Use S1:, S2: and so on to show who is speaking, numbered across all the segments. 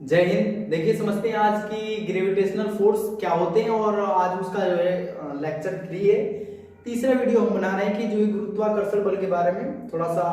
S1: जय हिंद। देखिए समझते हैं आज की ग्रेविटेशनल फोर्स क्या होते हैं और आज उसका जो है लेक्चर 3 है। तीसरा वीडियो हम बना रहे हैं कि जो है गुरुत्वाकर्षण बल के बारे में थोड़ा सा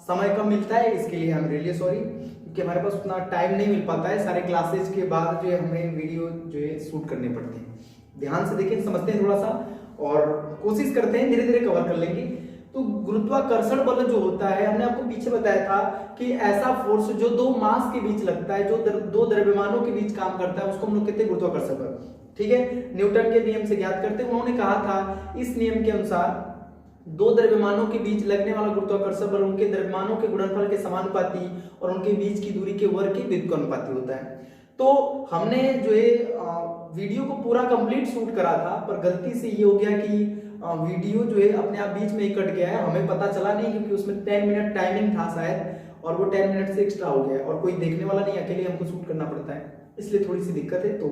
S1: समय कम मिलता है, इसके लिए हम रियली सॉरी, क्योंकि हमारे पास उतना टाइम नहीं मिल पाता है। सारे क्लासेज के बाद जो है हमें वीडियो जो है शूट करने पड़ते हैं। ध्यान से देखें, समझते हैं थोड़ा सा और कोशिश करते हैं धीरे धीरे कवर कर लेंगे। तो गुरुत्वाकर्षण बल जो होता है, हमने आपको पीछे बताया था कि ऐसा फोर्स जो दो मास के बीच लगता है, जो दो द्रव्यमानों के बीच काम करता है, उसको हम लोग कहते हैं गुरुत्वाकर्षण बल। ठीक है, न्यूटन के नियम से ज्ञात करते हैं। उन्होंने कहा था इस नियम के अनुसार दो द्रव्यमानों के बीच लगने वाला गुरुत्वाकर्षण बल उनके द्रव्यमानों के गुणनफल के समानुपाती और उनके बीच की दूरी के वर्ग के व्युत्क्रमानुपाती होता है। तो हमने जो है वीडियो को पूरा कंप्लीट शूट करा था, पर गलती से ये हो गया कि वीडियो जो है अपने आप बीच में ही कट गया है। हमें पता चला नहीं क्योंकि उसमें 10 मिनट टाइमिंग था शायद, और वो 10 मिनट से एक्स्ट्रा हो गया और कोई देखने वाला नहीं, अकेले हमको शूट करना पड़ता है, इसलिए थोड़ी सी दिक्कत है। तो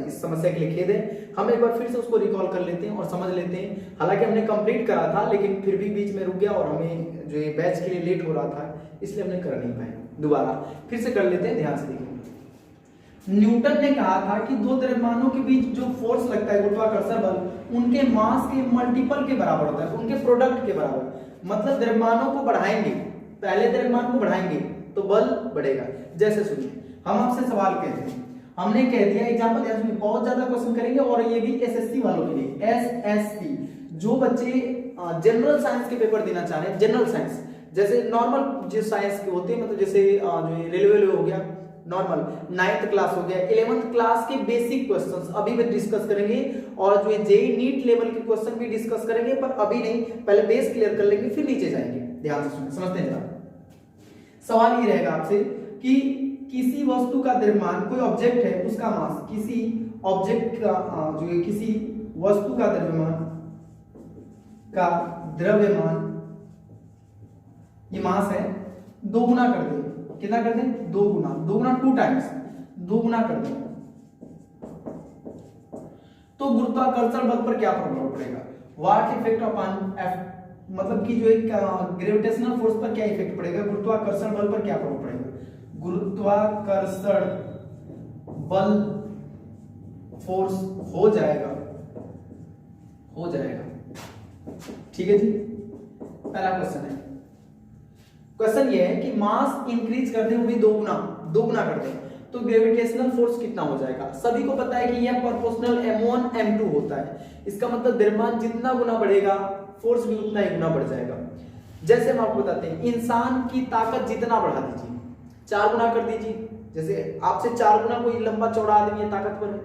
S1: इस समस्या के लिए खेद है। हम एक बार फिर से उसको रिकॉल कर लेते हैं और समझ लेते हैं। हालांकि हमने कंप्लीट करा था लेकिन फिर भी बीच में रुक गया और हमें जो है बैच के लिए लेट हो रहा था, इसलिए हमने कर नहीं पाए। दोबारा फिर से कर लेते हैं, ध्यान से देखिए। न्यूटन ने कहा था कि दो द्रव्यमानों के बीच जो फोर्स लगता है गुरुत्वाकर्षण बल उनके मास के मल्टीपल के बराबर होता है, उनके प्रोडक्ट के बराबर। मतलब द्रव्यमानों को बढ़ाएंगे, पहले द्रव्यमान को बढ़ाएंगे तो बल बढ़ेगा। जैसे सुनिए, हम आपसे सवाल कहते हैं, हमने कह दिया एग्जांपल, ध्यान सुनिए, बहुत ज्यादा क्वेश्चन करेंगे और ये भी एसएससी वालों के लिए। एसएससी जो बच्चे जनरल साइंस के पेपर देना चाह रहे हैं, जनरल साइंस जैसे नॉर्मल जो साइंस के होते हैं, मतलब जैसे जो रेलवे हो गया नॉर्मल, 9th क्लास हो गया, 11th क्लास के बेसिक क्वेश्चंस अभी भी डिस्कस करेंगे और जो है जेईई नीट लेवल के क्वेश्चन भी डिस्कस करेंगे, पर अभी नहीं, पहले बेस क्लियर कर लेंगे फिर नीचे जाएंगे। ध्यान से सुनिए, समझते हैं जरा। सवाल ये रहेगा आपसे कि किसी वस्तु का द्रव्यमान, कोई ऑब्जेक्ट है उसका मास, किसी ऑब्जेक्ट का जो है किसी वस्तु का द्रव्यमान ये मास है, दो गुना कर दे। कितना कर दें? दो गुना 2 टाइम्स, दो गुना कर दें तो गुरुत्वाकर्षण बल पर क्या प्रभाव पड़ेगा? व्हाट इफेक्ट अपॉन एफ, मतलब कि जो एक ग्रेविटेशनल फोर्स पर क्या इफेक्ट पड़ेगा, गुरुत्वाकर्षण बल पर क्या प्रभाव पड़ेगा? गुरुत्वाकर्षण बल फोर्स हो जाएगा। ठीक है जी, पहला क्वेश्चन है। क्वेश्चन ये है कि मास इंक्रीज कर दे, वो भी दो गुना कर दे तो ग्रेविटेशनल फोर्स कितना हो जाएगा? सभी को पता है कि यह प्रोपोर्शनल m1 m2 होता है। इसका मतलब द्रव्यमान जितना गुना बढ़ेगा फोर्स भी उतना ही गुना बढ़ जाएगा। जैसे हम आपको बताते हैं, इंसान की ताकत जितना बढ़ा दीजिए, 4 गुना कर दीजिए। जैसे आपसे 4 गुना कोई लंबा चौड़ा आदमी है, ताकतवर है,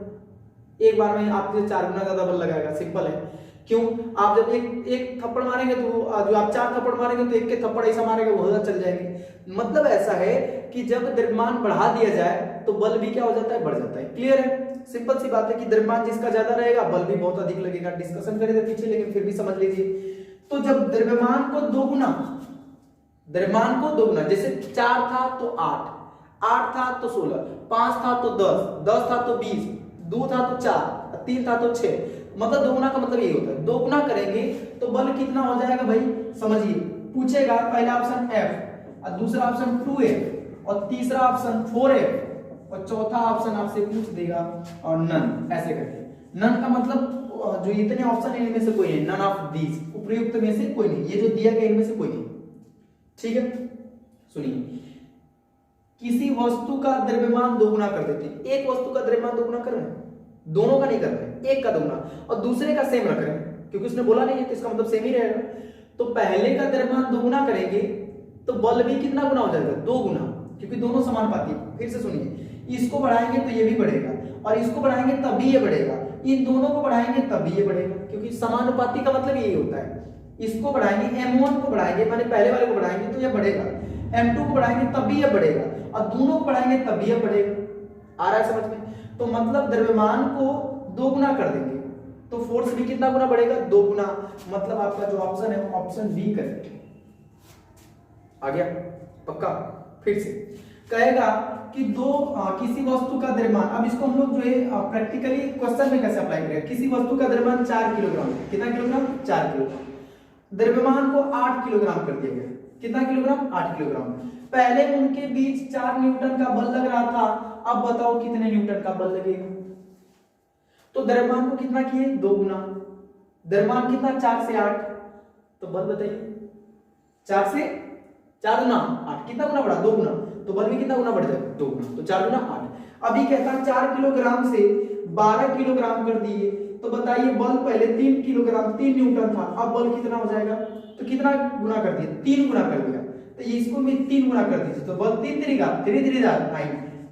S1: एक बार में आपसे 4 गुना ज्यादा बल लगाएगा। सिंपल है। क्यों? आप जब एक थप्पड़ मारेंगे तो जो आप 4 थप्पड़ मारेंगे तो एक के थप्पड़ ऐसा मारेंगे वो ज्यादा चल जाएंगे। मतलब ऐसा है कि जब द्रव्यमान बढ़ा दिया जाए तो बल भी क्या हो जाता है? बढ़ जाता है। क्लियर है? सिंपल सी बात है कि द्रव्यमान जिसका ज्यादा रहेगा बल भी बहुत अधिक लगेगा। डिस्कशन करे थे पीछे, लेकिन फिर भी समझ लीजिए। तो जब द्रव्यमान को दो गुना, जैसे 4 था तो 8 था तो 16, 5 था तो 10 था तो 20, 2 था तो 4, 3 था तो 6, मतलब दो गुना का मतलब ये होता है। दो गुना करेंगे तो बल कितना हो जाएगा भाई? समझिए, पूछेगा पहला ऑप्शन F और दूसरा ऑप्शन 2F और तीसरा ऑप्शन 4F और चौथा ऑप्शन आपसे पूछ देगा और नन, ऐसे करके। नन का मतलब जो इतने ऑप्शन है इनमें से कोई नहीं, नन ऑफ दीज, उपयुक्त में से कोई नहीं, ये जो दिया गया इनमें से कोई नहीं। ठीक है, सुनिए, किसी वस्तु का द्रव्यमान दो गुना कर देते हैं। एक वस्तु का द्रव्यमान दो गुना कर रहे हैं, दोनों का नहीं कर रहे हैं, एक का दोगुना और दूसरे का सेम रख रहे हैं, क्योंकि उसने बोला नहीं है तो इसका मतलब सेम ही रहेगा। तो पहले का द्रव्यमान दो गुना करेंगे तो बल भी कितना गुना हो जाएगा? 2 गुना, क्योंकि दोनों समानुपाती है। फिर से सुनिए, इसको बढ़ाएंगे तो ये भी बढ़ेगा और इसको बढ़ाएंगे तभी ये बढ़ेगा, इन दोनों को बढ़ाएंगे तभी ये बढ़ेगा, क्योंकि समानुपाती का मतलब यही होता है। इसको बढ़ाएंगे, m1 को बढ़ाएंगे, माने पहले वाले को बढ़ाएंगे तो ये बढ़ेगा, m2 को बढ़ाएंगे तभी ये बढ़ेगा और दोनों को बढ़ाएंगे तभी ये बढ़ेगा। आ रहा है समझ में? तो मतलब द्रव्यमान को दो गुना कर देंगे तो फोर्स भी कितना गुना बढ़ेगा? 2 गुना। मतलब आपका जो ऑप्शन है ऑप्शन बी करेक्ट आ गया, पक्का। फिर से कहेगा कि किसी वस्तु का द्रव्यमान, अब इसको हम लोग जो है प्रैक्टिकली क्वेश्चन में कैसे अप्लाई करेंगे। किसी वस्तु का द्रव्यमान 4 किलोग्राम, कितना किलोग्राम? 4 किलोग्राम। द्रव्यमान को 8 किलोग्राम कर दिया गया, कितना किलोग्राम? 8 किलोग्राम। पहले उनके बीच 4 न्यूटन का बल लग रहा था अब बताओ कितने न्यूटन का बल लगेगा। तो द्रव्यमान को कितना किए 2 गुना, द्रव्यमान कितना 4 से 8, तो बल बताइए 4 से 4 गुना 8, कितना गुना बढ़ा 2 गुना, तो बल भी कितना गुना बढ़ जाएगा 2 गुना, तो 4 गुना 8। अभी कहता है 4 किलोग्राम से 12 किलोग्राम कर दिए, तो बताइए बल पहले 3 किलोग्राम 3 न्यूटन था, अब बल कितना हो जाएगा, तो कितना गुना कर दिया 3 गुना कर दिया, तो ये इसको भी 3 गुना कर दीजिए, तो बल 3 3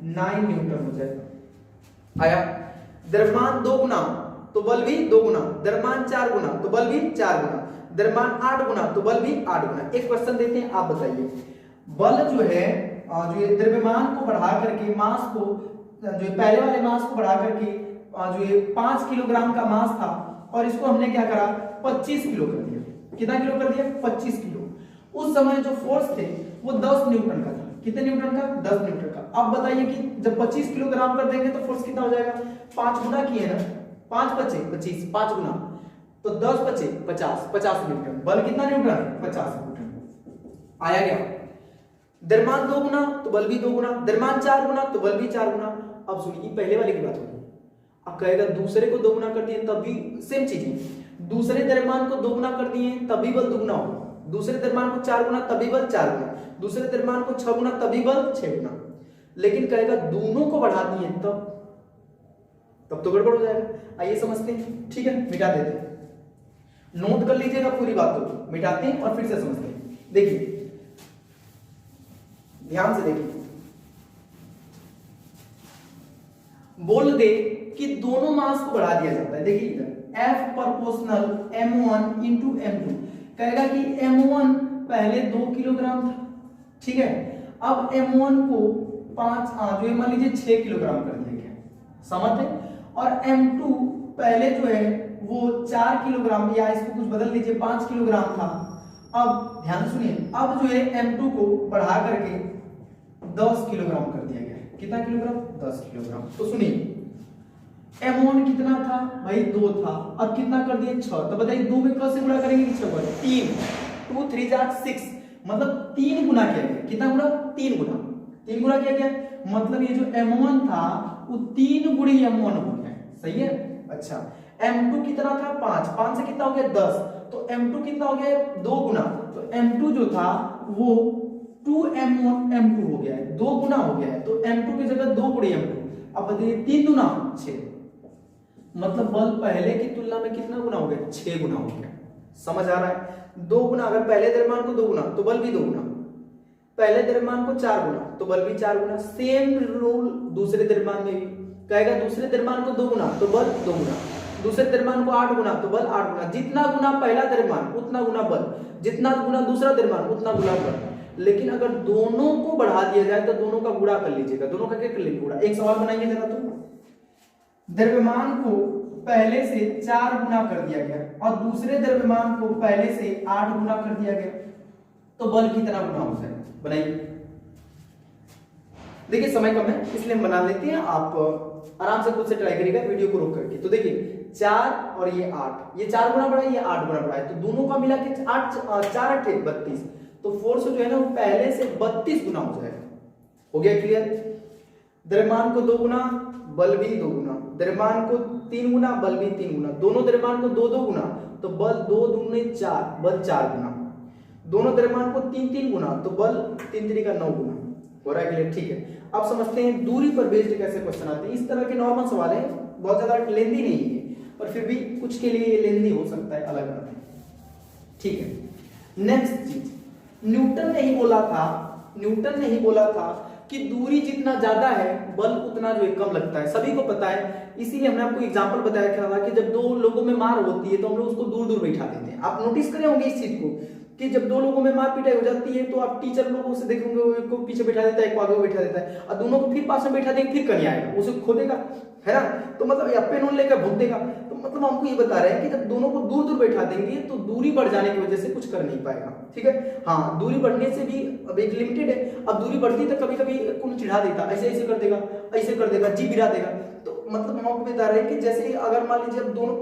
S1: 9 न्यूटन हो जाएगा। आया द्रव्यमान 2 गुना तो बल भी 2 गुना, द्रव्यमान 4 गुना तो बल भी 4 गुना, द्रव्यमान 8 गुना तो बल भी 8 गुना। एक क्वेश्चन देते हैं, आप बताइए बल जो है जो ये द्रव्यमान को बढ़ा करके मास को, जो पहले वाले मास को बढ़ा करके जो ये 5 किलोग्राम का मास था और इसको हमने क्या करा 25 किलो कर दिया, कितना किलो कर दिया 25 किलो। उस समय जो फोर्स थे वो 10 न्यूटन का था, कितने न्यूटन का 10 न्यूटन का। अब बताइए कि जब 25 किलोग्राम कर देंगे तो फोर्स कितना हो जाएगा, 5 गुना किए ना, 5 पचे 25, 5 गुना तो 10 पचे 50, 50 न्यूटन, बल कितना न्यूटन 50 न्यूटन। आया क्या, द्रव्यमान 2 गुना तो बल भी 2 गुना, द्रव्यमान 4 गुना तो बल भी 4 गुना। अब सुनिए पहले वाले की बात होगी, अब कहेगा दूसरे को 2 गुना कर दिए तब भी सेम चीज है, दूसरे द्रव्यमान को 2 गुना कर दिए तभी बल 2 गुना होगा, दूसरे द्रव्यमान को 4 गुना तभी बल 4 गुना, दूसरे द्रव्यमान को 6 गुना तभी बल 6 गुना। लेकिन कहेगा दोनों को बढ़ा दिए तब तो गड़बड़ हो जाएगा। आइए समझते हैं, ठीक है मिटा देते हैं, नोट कर लीजिएगा पूरी बात को, मिटाते हैं और फिर से समझते हैं। देखिए ध्यान से देखिए, बोल दे कि दोनों मास को बढ़ा दिया जाता है। देखिए इधर F proportional m1 into m2, कहेगा कि m1 पहले 2 किलोग्राम था, ठीक है, अब m1 को 5 जो मान लीजिए 6 किलोग्राम कर दिया गया, समझ है, और m2 पहले जो है वो 4 किलोग्राम या इसको कुछ बदल लीजिए 5 किलोग्राम था। अब ध्यान सुनिए, अब जो है m2 को बढ़ा करके 10 किलोग्राम कर दिया गया, कितना किलोग्राम 10 किलोग्राम। तो सुनिए m1 कितना था भाई 2 था, अब कितना कर दिए 6, तो बताइए 2 में कैसे गुणा करेंगे 6 बार 3, 2 3 जा 6, मतलब 3 गुना किया गया, कितना गुना 3 गुना, 3 गुना किया गया, मतलब ये जो m1 था वो 3 गुणी m1 हो गया, सही है। अच्छा m2 कितना था 5, 5 से कितना हो गया 10, तो m2 कितना हो गया 2 गुना, तो m2 जो था वो 2m1 m2 हो गया है, 2 गुना हो गया है, तो m2 की जगह 2 गुणी m2। अब बताइए 3 गुना 6, मतलब बल पहले की तुलना में कितना गुना हो गया 6 गुना हो गया, समझ आ रहा है। 2 गुना, अगर पहले द्रव्यमान को 2 गुना तो बल भी 2 गुना, पहले द्रव्यमान को 4 गुना तो बल भी 4 गुना। सेम रूल दूसरे द्रव्यमान में भी, कहेगा दूसरे द्रव्यमान को 2 गुना तो बल 2 गुना, दूसरे द्रव्यमान को 8 गुना तो बल 8 गुना, जितना गुना पहला द्रव्यमान उतना गुना बल, जितना गुना दूसरा द्रव्यमान उतना गुना बल। लेकिन अगर दोनों को बढ़ा दिया जाए तो दोनों का गुणा कर लीजिएगा, दोनों का क्या कर लीजिए गुणा। एक सवाल बनाइए जरा, तो द्रव्यमान को पहले से 4 गुना कर दिया गया और दूसरे द्रव्यमान को पहले से 8 गुना कर दिया गया, तो बल कितना गुना हो जाएगा, बनाइए। देखिए समय कम है इसलिए हम बना लेते हैं, आप आराम से खुद से ट्राई करिएगा वीडियो को रोक करके। तो देखिए 4 और ये 8, ये 4 गुना बढ़ा है, ये 8 गुना बढ़ा है, तो दोनों का मिला के 8 4 8 32, तो फोर्स जो है ना वो पहले से 32 गुना हो जाएगा। हो गया क्लियर। द्रव्यमान को 2 गुना बल भी 2 गुना, द्रव्यमान को 3 गुना बल भी 3 गुना, दोनों द्रव्यमान को 2 2 गुना तो बल 2 दूनी 4, बल 4 गुना, दोनों द्रव्यमान को 3 3 गुना तो बल 3 3 का 9 गुना। हो रहा है क्लियर, ठीक है। अब समझते हैं दूरी पर बेस्ड कैसे क्वेश्चन आते हैं। इस तरह के नॉर्मल सवाल है, बहुत ज्यादा लेंदी नहीं है पर फिर भी कुछ के लिए लेंदी हो सकता है, अलग अलग, ठीक है। नेक्स्ट चीज, न्यूटन ने ही बोला था कि दूरी जितना ज्यादा है बल उतना जो है कम लगता है, सभी को पता है। इसीलिए हमने आपको एग्जांपल बताया क्या था कि जब 2 लोगों में मार होती है तो हम लोग उसको दूर दूर बैठा देते हैं। आप नोटिस करे होंगे इस चीज को कि जब 2 लोगों में मार पिटाई हो जाती है तो आप टीचर लोगों से देखेंगे, एक को पीछे बैठा देता है, एक को आगे बैठा देता है, और दोनों को फिर पास में बैठा देंगे, फिर कहीं आएगा उसे खोदेगा, है ना। तो मतलब या पेन लेकर भूख देगा, तो मतलब हमको ये बता रहे हैं कि जब दोनों को दूर दूर बैठा देंगे तो दूरी बढ़ जाने की वजह से कुछ कर नहीं पाएगा, ठीक है। हाँ, दूरी बढ़ने से भी अब एक लिमिटेड है, अब दूरी बढ़ती तो कभी कभी कौन चिढ़ा देता, ऐसे ऐसे कर देगा, ऐसे कर देगा, जी गिरा देगा। तो मतलब हम आपको बता रहे हैं कि जैसे अगर मान लीजिए अब दोनों